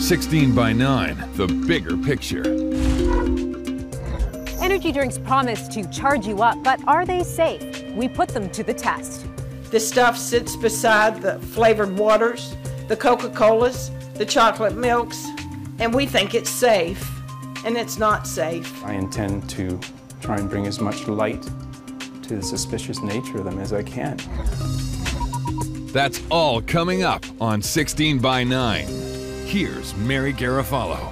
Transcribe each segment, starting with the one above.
16 by 9, the bigger picture. Energy drinks promise to charge you up, but are they safe? We put them to the test. This stuff sits beside the flavored waters, the Coca-Colas, the chocolate milks, and we think it's safe, and it's not safe. I intend to try and bring as much light to the suspicious nature of them as I can. That's all coming up on 16 by 9. Here's Mary Garofalo.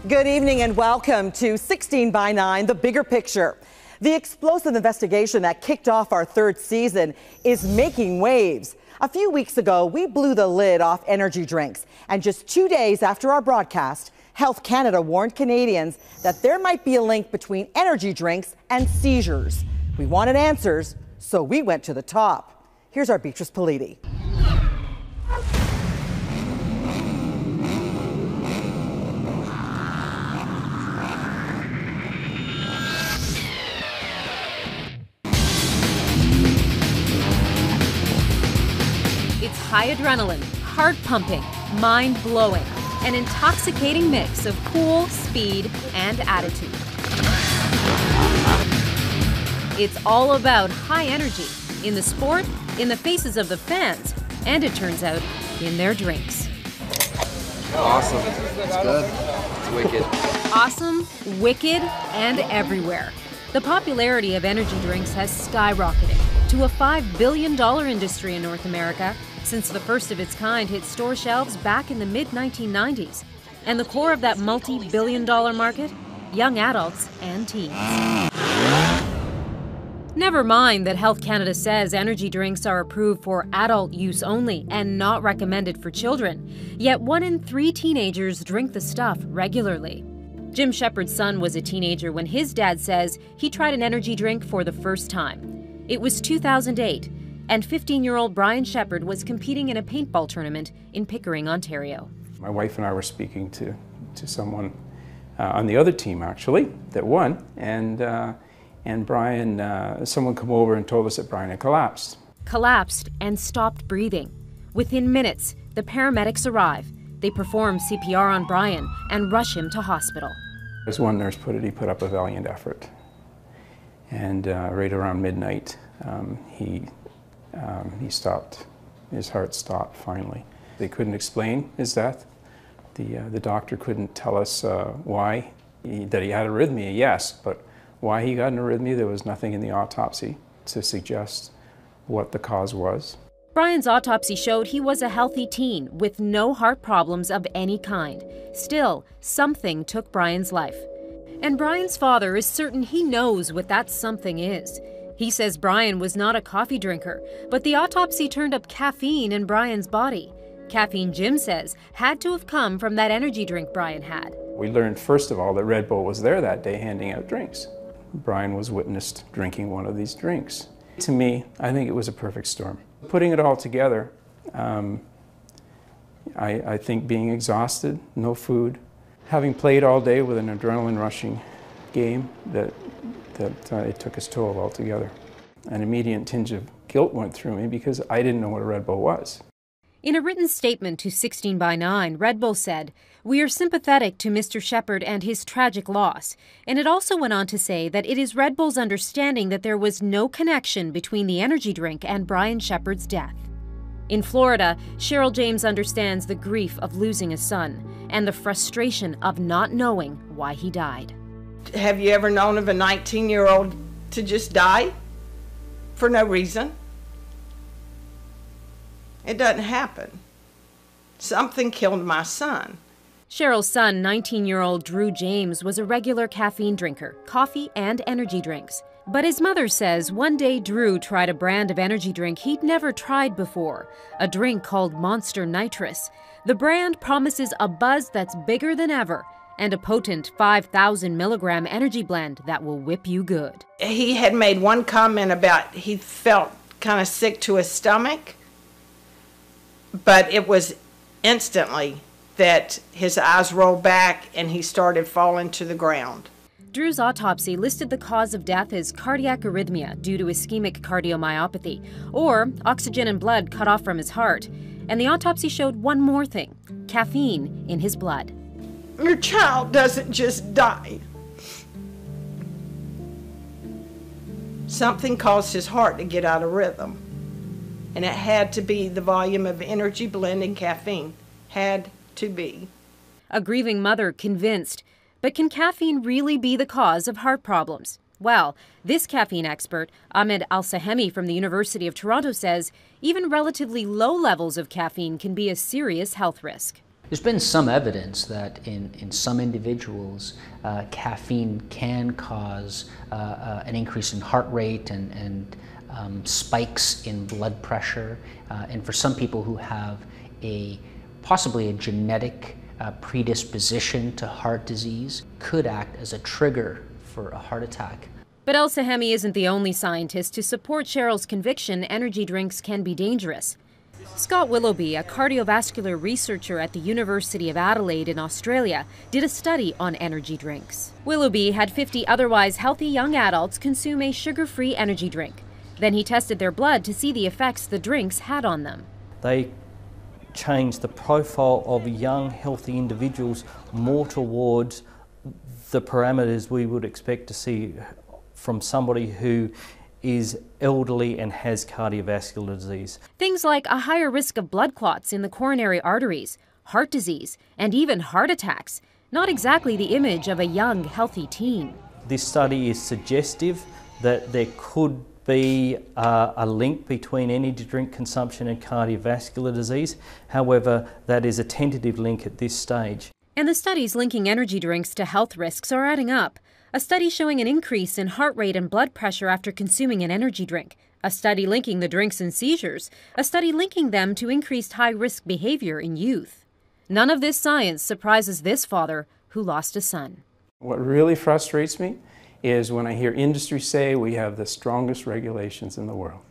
Good evening and welcome to 16 by 9, the bigger picture. The explosive investigation that kicked off our third season is making waves. A few weeks ago, we blew the lid off energy drinks. And just 2 days after our broadcast, Health Canada warned Canadians that there might be a link between energy drinks and seizures. We wanted answers, so we went to the top. Here's our Beatrice Politi. It's high adrenaline, heart pumping, mind blowing, an intoxicating mix of cool, speed, and attitude. It's all about high energy in the sport, in the faces of the fans, and it turns out, in their drinks. Awesome. It's good. It's wicked. Awesome, wicked, and everywhere. The popularity of energy drinks has skyrocketed to a $5 billion industry in North America since the first of its kind hit store shelves back in the mid-1990s. And the core of that multi-billion-dollar market? Young adults and teens. Never mind that Health Canada says energy drinks are approved for adult use only and not recommended for children. Yet 1 in 3 teenagers drink the stuff regularly. Jim Shepard's son was a teenager when his dad says he tried an energy drink for the first time. It was 2008, and 15-year-old Brian Shepard was competing in a paintball tournament in Pickering, Ontario. My wife and I were speaking to someone on the other team, actually, that won, and Brian, someone came over and told us that Brian had collapsed. Collapsed and stopped breathing. Within minutes, the paramedics arrive. They perform CPR on Brian and rush him to hospital. As one nurse put it, he put up a valiant effort. And right around midnight, he stopped. His heart stopped finally. They couldn't explain his death. The doctor couldn't tell us why. That he had arrhythmia, yes, but why he got an arrhythmia, there was nothing in the autopsy to suggest what the cause was. Brian's autopsy showed he was a healthy teen with no heart problems of any kind. Still, something took Brian's life. And Brian's father is certain he knows what that something is. He says Brian was not a coffee drinker, but the autopsy turned up caffeine in Brian's body. Caffeine, Jim says, had to have come from that energy drink Brian had. We learned, first of all, that Red Bull was there that day handing out drinks. Brian was witnessed drinking one of these drinks. To me, I think it was a perfect storm. Putting it all together, I think being exhausted, no food, having played all day with an adrenaline-rushing game, that it took its toll altogether. An immediate tinge of guilt went through me because I didn't know what a Red Bull was. In a written statement to 16 by 9, Red Bull said, "We are sympathetic to Mr. Shepard and his tragic loss." And it also went on to say that it is Red Bull's understanding that there was no connection between the energy drink and Brian Shepard's death. In Florida, Cheryl James understands the grief of losing a son and the frustration of not knowing why he died. Have you ever known of a 19-year-old to just die for no reason? It doesn't happen. Something killed my son. Cheryl's son, 19-year-old Drew James, was a regular caffeine drinker, coffee and energy drinks. But his mother says one day Drew tried a brand of energy drink he'd never tried before, a drink called Monster Nitrous. The brand promises a buzz that's bigger than ever and a potent 5,000 milligram energy blend that will whip you good. He had made one comment about he felt kind of sick to his stomach, but it was instantly that his eyes rolled back and he started falling to the ground. Drew's autopsy listed the cause of death as cardiac arrhythmia due to ischemic cardiomyopathy, or oxygen and blood cut off from his heart. And the autopsy showed one more thing: caffeine in his blood. Your child doesn't just die. Something caused his heart to get out of rhythm. And it had to be the volume of energy blend and caffeine. Had to be. A grieving mother convinced. But can caffeine really be the cause of heart problems? Well, this caffeine expert, Ahmed Al-Sahemi from the University of Toronto, says even relatively low levels of caffeine can be a serious health risk. There's been some evidence that in some individuals, caffeine can cause an increase in heart rate and spikes in blood pressure. And for some people who have possibly a genetic predisposition to heart disease, could act as a trigger for a heart attack. But Al-Sahemi isn't the only scientist to support Cheryl's conviction energy drinks can be dangerous. Scott Willoughby, a cardiovascular researcher at the University of Adelaide in Australia, did a study on energy drinks. Willoughby had 50 otherwise healthy young adults consume a sugar-free energy drink. Then he tested their blood to see the effects the drinks had on them. They changed the profile of young, healthy individuals more towards the parameters we would expect to see from somebody who is elderly and has cardiovascular disease. Things like a higher risk of blood clots in the coronary arteries, heart disease, and even heart attacks. Not exactly the image of a young, healthy teen. This study is suggestive that there could be a link between energy drink consumption and cardiovascular disease. However, that is a tentative link at this stage. And the studies linking energy drinks to health risks are adding up. A study showing an increase in heart rate and blood pressure after consuming an energy drink. A study linking the drinks and seizures. A study linking them to increased high-risk behavior in youth. None of this science surprises this father who lost a son. What really frustrates me is when I hear industry say we have the strongest regulations in the world.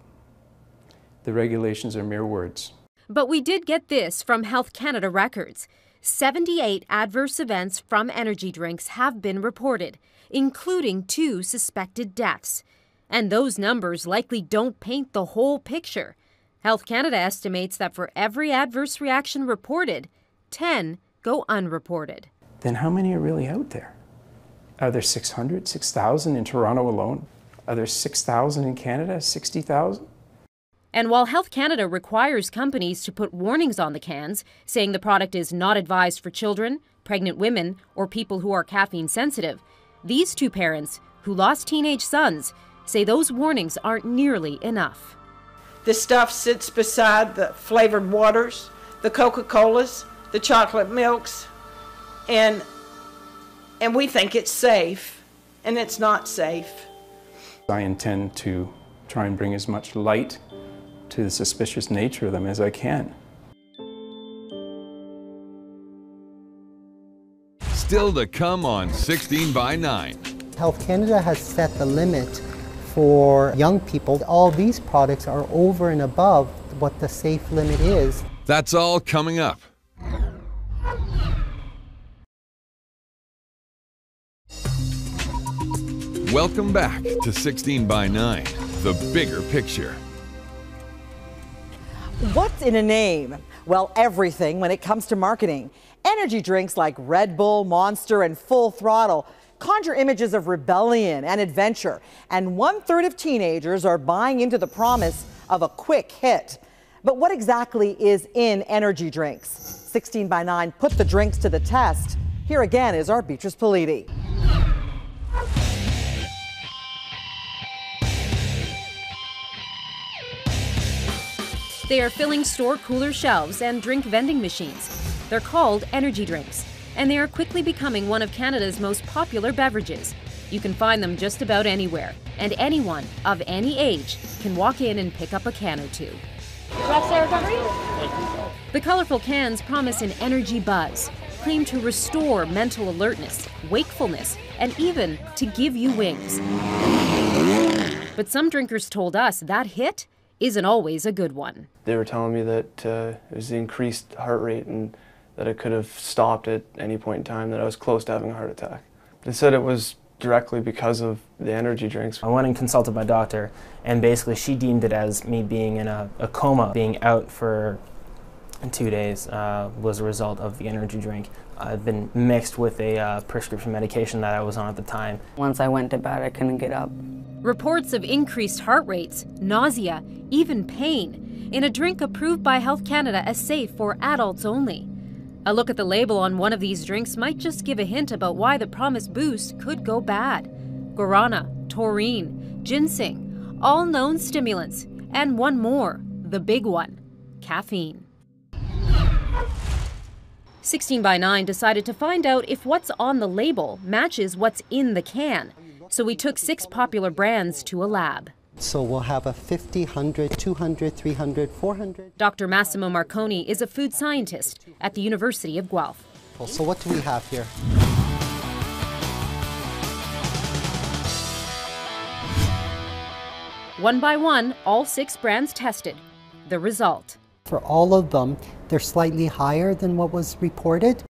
The regulations are mere words. But we did get this from Health Canada records. 78 adverse events from energy drinks have been reported, including 2 suspected deaths. And those numbers likely don't paint the whole picture. Health Canada estimates that for every adverse reaction reported, 10 go unreported. Then how many are really out there? Are there 600, 6,000 in Toronto alone? Are there 6,000 in Canada, 60,000? And while Health Canada requires companies to put warnings on the cans, saying the product is not advised for children, pregnant women, or people who are caffeine sensitive, these 2 parents, who lost teenage sons, say those warnings aren't nearly enough. The stuff sits beside the flavored waters, the Coca-Colas, the chocolate milks, and we think it's safe, and it's not safe. I intend to try and bring as much light to the suspicious nature of them as I can. Still to come on 16 by 9. Health Canada has set the limit for young people. All these products are over and above what the safe limit is. That's all coming up. Welcome back to 16 by 9, the bigger picture. What's in a name? Well, everything when it comes to marketing. Energy drinks like Red Bull, Monster, and Full Throttle conjure images of rebellion and adventure, and 1/3 of teenagers are buying into the promise of a quick hit. But what exactly is in energy drinks? 16 by 9 put the drinks to the test. Here again is our Beatrice Politi. They are filling store cooler shelves and drink vending machines. They're called energy drinks, and they are quickly becoming one of Canada's most popular beverages. You can find them just about anywhere, and anyone of any age can walk in and pick up a can or 2. The colorful cans promise an energy buzz, claim to restore mental alertness, wakefulness, and even to give you wings. But some drinkers told us that hit isn't always a good one. They were telling me that it was the increased heart rate and that it could have stopped at any point in time, that I was close to having a heart attack. They said it was directly because of the energy drinks. I went and consulted my doctor, and basically she deemed it as me being in a coma, being out for in 2 days was a result of the energy drink. I've been mixed with a prescription medication that I was on at the time. Once I went to bed, I couldn't get up. Reports of increased heart rates, nausea, even pain in a drink approved by Health Canada as safe for adults only. A look at the label on one of these drinks might just give a hint about why the promised boost could go bad. Guarana, taurine, ginseng, all known stimulants, and one more, the big one, caffeine. 16 by 9 decided to find out if what's on the label matches what's in the can. So we took 6 popular brands to a lab. So we'll have a 50, 100, 200, 300, 400. Dr. Massimo Marconi is a food scientist at the University of Guelph. So what do we have here? One by one, all 6 brands tested. The result. For all of them, they're slightly higher than what was reported.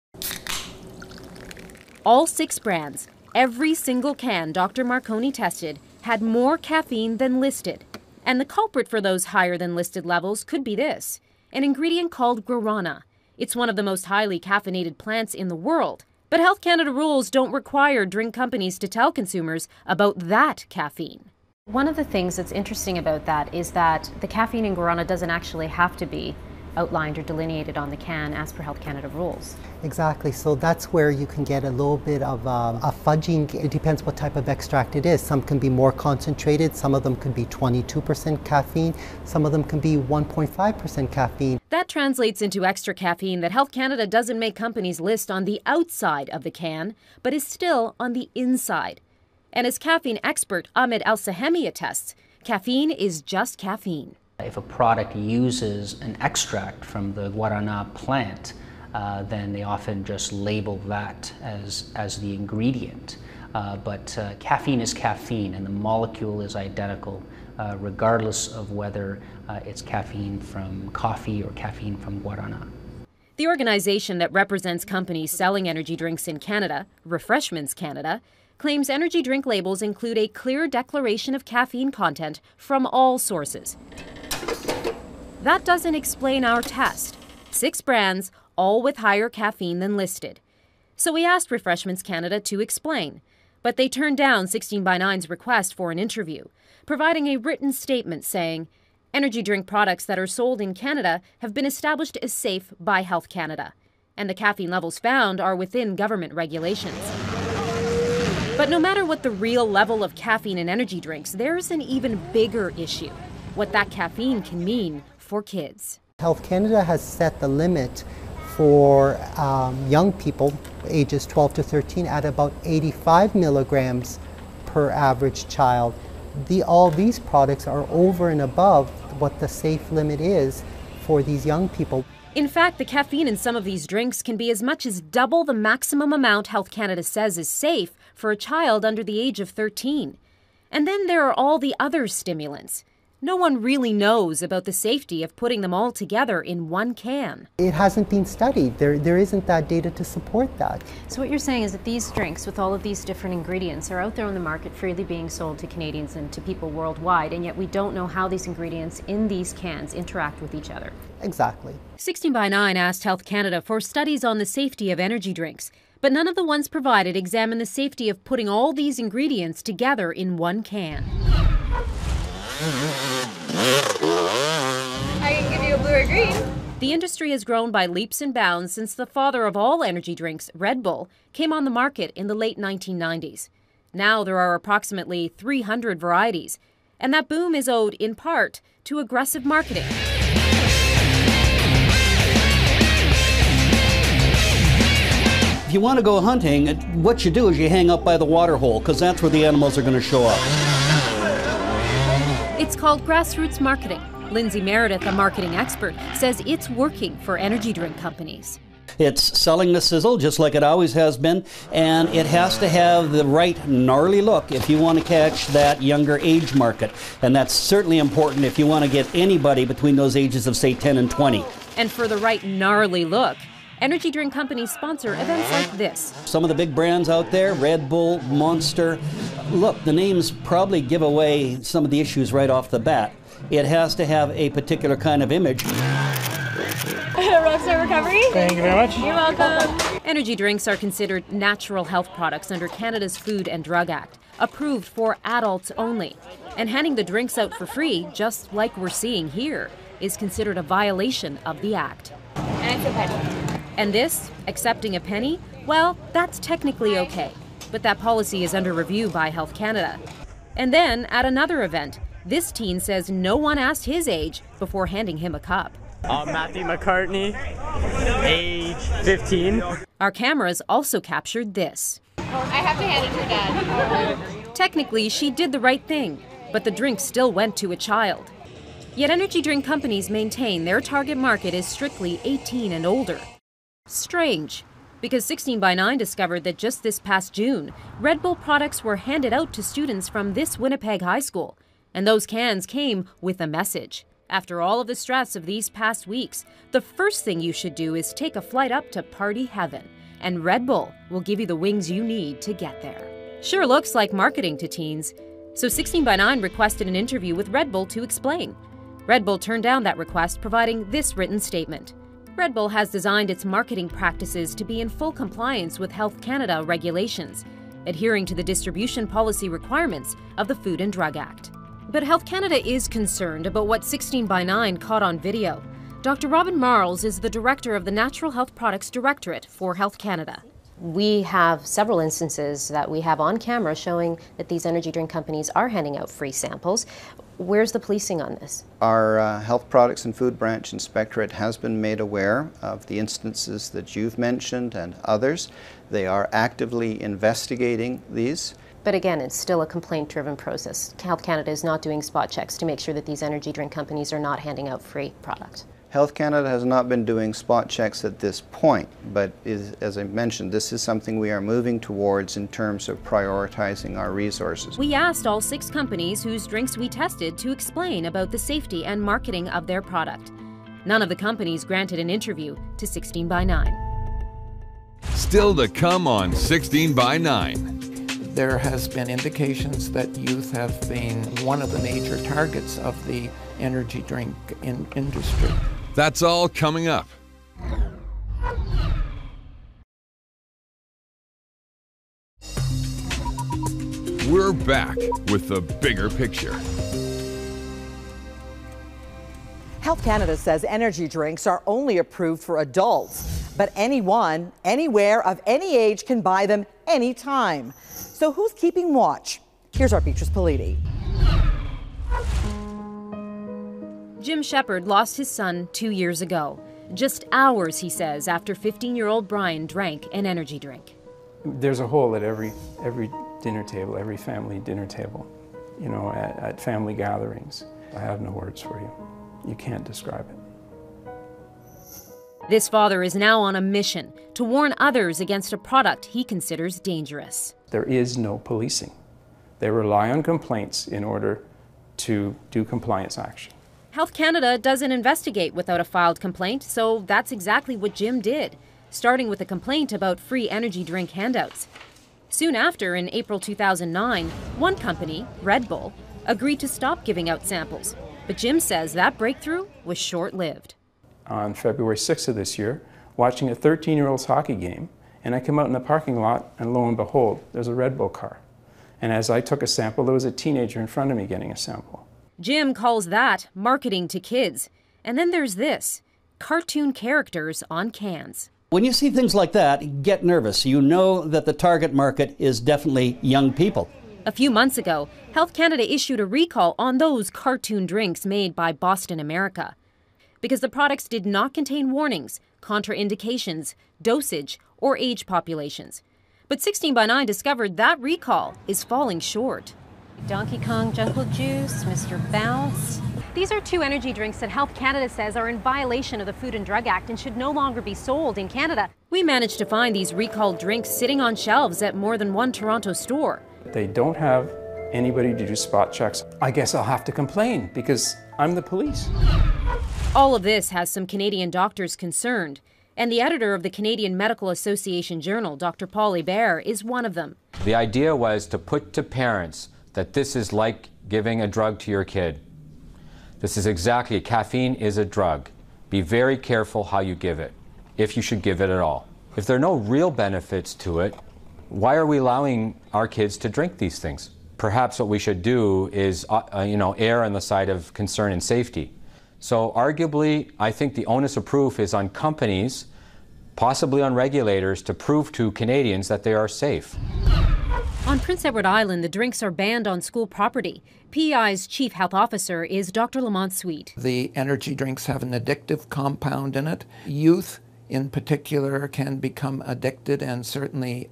All 6 brands, every single can Dr. Marconi tested, had more caffeine than listed. And the culprit for those higher than listed levels could be this, an ingredient called guarana. It's one of the most highly caffeinated plants in the world. But Health Canada rules don't require drink companies to tell consumers about that caffeine. One of the things that's interesting about that is that the caffeine in guarana doesn't actually have to be outlined or delineated on the can as per Health Canada rules. Exactly, so that's where you can get a little bit of a fudging. It depends what type of extract it is. Some can be more concentrated, some of them can be 22% caffeine, some of them can be 1.5% caffeine. That translates into extra caffeine that Health Canada doesn't make companies list on the outside of the can, but is still on the inside. And as caffeine expert Ahmed El-Sahemi attests, caffeine is just caffeine. If a product uses an extract from the guarana plant, then they often just label that as the ingredient. But caffeine is caffeine, and the molecule is identical, regardless of whether it's caffeine from coffee or caffeine from guarana. The organization that represents companies selling energy drinks in Canada, Refreshments Canada, claims energy drink labels include a clear declaration of caffeine content from all sources. That doesn't explain our test. 6 brands, all with higher caffeine than listed. So we asked Refreshments Canada to explain, but they turned down 16 by 9's request for an interview, providing a written statement saying, energy drink products that are sold in Canada have been established as safe by Health Canada, and the caffeine levels found are within government regulations. But no matter what the real level of caffeine in energy drinks, there's an even bigger issue, what that caffeine can mean for kids. Health Canada has set the limit for young people, ages 12 to 13, at about 85 milligrams per average child. All these products are over and above what the safe limit is for these young people. In fact, the caffeine in some of these drinks can be as much as double the maximum amount Health Canada says is safe for a child under the age of 13. And then there are all the other stimulants. No one really knows about the safety of putting them all together in one can. It hasn't been studied. There isn't that data to support that. So what you're saying is that these drinks with all of these different ingredients are out there on the market freely being sold to Canadians and to people worldwide, and yet we don't know how these ingredients in these cans interact with each other. Exactly. 16 by 9 asked Health Canada for studies on the safety of energy drinks, but none of the ones provided examine the safety of putting all these ingredients together in one can. I can give you a blue or green. The industry has grown by leaps and bounds since the father of all energy drinks, Red Bull, came on the market in the late 1990s. Now there are approximately 300 varieties, and that boom is owed in part to aggressive marketing. If you want to go hunting, what you do is you hang up by the water hole, because that's where the animals are going to show up. It's called grassroots marketing. Lindsay Meredith, a marketing expert, says it's working for energy drink companies. It's selling the sizzle just like it always has been, and it has to have the right gnarly look if you want to catch that younger age market. And that's certainly important if you want to get anybody between those ages of, say, 10 and 20. And for the right gnarly look, energy drink companies sponsor events like this. Some of the big brands out there, Red Bull, Monster, look, the names probably give away some of the issues right off the bat. It has to have a particular kind of image. Rockstar Recovery. Thank you very much. You're welcome. Energy drinks are considered natural health products under Canada's Food and Drug Act, approved for adults only. And handing the drinks out for free, just like we're seeing here, is considered a violation of the act. And it's a penny. And this, accepting a penny, well, that's technically okay. But that policy is under review by Health Canada. And then, at another event, this teen says no one asked his age before handing him a cup. Matthew McCartney, age 15. Our cameras also captured this. I have to hand it to your dad. Technically, she did the right thing, but the drink still went to a child. Yet energy drink companies maintain their target market is strictly 18 and older. Strange, because 16 by 9 discovered that just this past June, Red Bull products were handed out to students from this Winnipeg high school, and those cans came with a message. After all of the stress of these past weeks, the first thing you should do is take a flight up to party heaven, and Red Bull will give you the wings you need to get there. Sure looks like marketing to teens, so 16 by 9 requested an interview with Red Bull to explain. Red Bull turned down that request, providing this written statement. Red Bull has designed its marketing practices to be in full compliance with Health Canada regulations, adhering to the distribution policy requirements of the Food and Drug Act. But Health Canada is concerned about what 16 by 9 caught on video. Dr. Robin Marles is the director of the Natural Health Products Directorate for Health Canada. We have several instances that we have on camera showing that these energy drink companies are handing out free samples. Where's the policing on this? Our Health Products and Food Branch Inspectorate has been made aware of the instances that you've mentioned and others. They are actively investigating these. But again, it's still a complaint-driven process. Health Canada is not doing spot checks to make sure that these energy drink companies are not handing out free product. Health Canada has not been doing spot checks at this point, but as I mentioned, this is something we are moving towards in terms of prioritizing our resources. We asked all 6 companies whose drinks we tested to explain about the safety and marketing of their product. None of the companies granted an interview to 16 by 9. Still to come on 16 by 9. There has been indications that youth have been one of the major targets of the energy drink industry. That's all coming up. We're back with the bigger picture. Health Canada says energy drinks are only approved for adults, but anyone, anywhere, of any age can buy them anytime. So who's keeping watch? Here's our Beatrice Politi. Jim Shepard lost his son 2 years ago. Just hours, he says, after 15-year-old Brian drank an energy drink. There's a hole at every dinner table, every family dinner table, you know, at family gatherings. I have no words for you. You can't describe it. This father is now on a mission to warn others against a product he considers dangerous. There is no policing. They rely on complaints in order to do compliance action. Health Canada doesn't investigate without a filed complaint, so that's exactly what Jim did, starting with a complaint about free energy drink handouts. Soon after, in April 2009, one company, Red Bull, agreed to stop giving out samples. But Jim says that breakthrough was short-lived. On February 6th of this year, watching a 13-year-old's hockey game, and I come out in the parking lot, and lo and behold, there's a Red Bull car. And as I took a sample, there was a teenager in front of me getting a sample. Jim calls that marketing to kids. And then there's this, cartoon characters on cans. When you see things like that, get nervous. You know that the target market is definitely young people. A few months ago, Health Canada issued a recall on those cartoon drinks made by Boston America, because the products did not contain warnings, contraindications, dosage, or age populations. But 16 by 9 discovered that recall is falling short. Donkey Kong Jungle Juice, Mr. Bounce. These are 2 energy drinks that Health Canada says are in violation of the Food and Drug Act and should no longer be sold in Canada. We managed to find these recalled drinks sitting on shelves at more than one Toronto store. They don't have anybody to do spot checks. I guess I'll have to complain because I'm the police. All of this has some Canadian doctors concerned, and the editor of the Canadian Medical Association Journal, Dr. Paul Hébert, is one of them. The idea was to put to parents that this is like giving a drug to your kid. This is exactly, caffeine is a drug. be very careful how you give it, if you should give it at all. If there are no real benefits to it, why are we allowing our kids to drink these things? Perhaps what we should do is err on the side of concern and safety. So arguably, I think the onus of proof is on companies, possibly on regulators, to prove to Canadians that they are safe. On Prince Edward Island, the drinks are banned on school property. PEI's chief health officer is Dr. Lamont Sweet. The energy drinks have an addictive compound in it. Youth, in particular, can become addicted, and certainly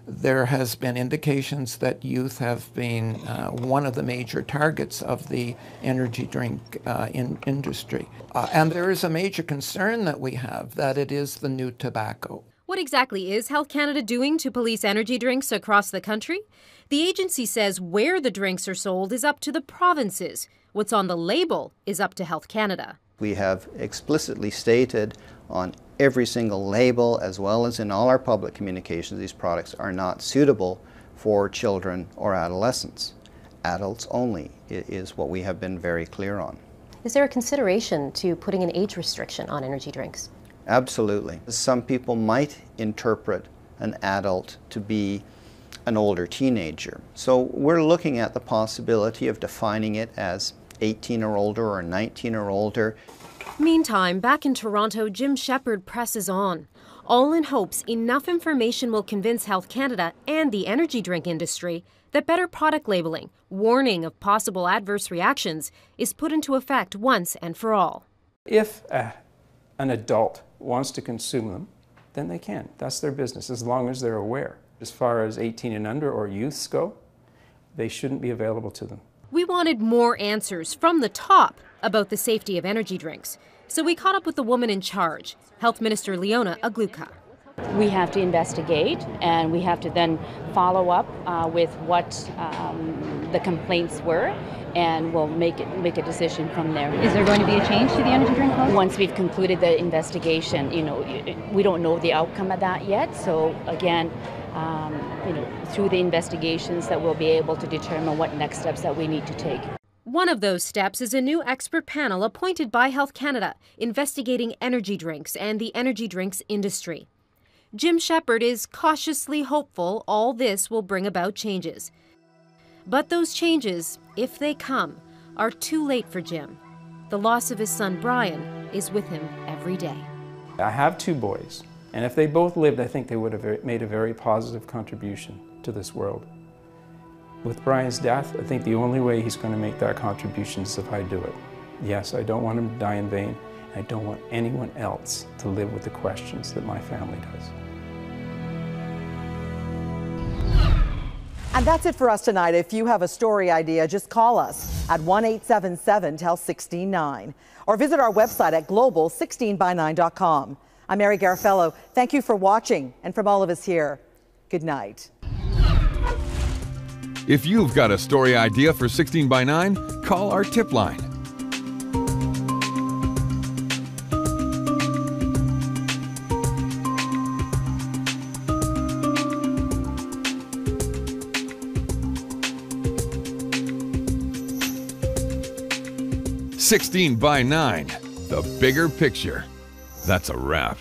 there has been indications that youth have been one of the major targets of the energy drink industry. And there is a major concern that we have that it is the new tobacco. What exactly is Health Canada doing to police energy drinks across the country? The agency says where the drinks are sold is up to the provinces. What's on the label is up to Health Canada. We have explicitly stated on every single label, as well as in all our public communications, these products are not suitable for children or adolescents. Adults only is what we have been very clear on. Is there a consideration to putting an age restriction on energy drinks? Absolutely. Some people might interpret an adult to be an older teenager. So we're looking at the possibility of defining it as 18 or older or 19 or older. Meantime, back in Toronto, Jim Shepherd presses on, all in hopes enough information will convince Health Canada and the energy drink industry that better product labeling, warning of possible adverse reactions, is put into effect once and for all. If an adult wants to consume them, then they can. That's their business, as long as they're aware. As far as 18 and under or youths go, they shouldn't be available to them. We wanted more answers from the top about the safety of energy drinks, so we caught up with the woman in charge, Health Minister Leona Agluka. We have to investigate, and we have to then follow up with what the complaints were, and we'll make a decision from there. Is there going to be a change to the energy drink law? Once we've concluded the investigation, we don't know the outcome of that yet. So again, through the investigations, that we'll be able to determine what next steps that we need to take. One of those steps is a new expert panel appointed by Health Canada investigating energy drinks and the energy drinks industry. Jim Shepherd is cautiously hopeful all this will bring about changes. But those changes, if they come, are too late for Jim. The loss of his son Brian is with him every day. I have two boys, and if they both lived, I think they would have made a very positive contribution to this world. With Brian's death, I think the only way he's going to make that contribution is if I do it. Yes, I don't want him to die in vain. I don't want anyone else to live with the questions that my family does. And that's it for us tonight. If you have a story idea, just call us at 1-877-TEL-169 or visit our website at global16by9.com. I'm Mary Garofalo. Thank you for watching, and from all of us here, good night. If you've got a story idea for 16 by 9, call our tip line. "16 by 9, the bigger picture." That's a wrap.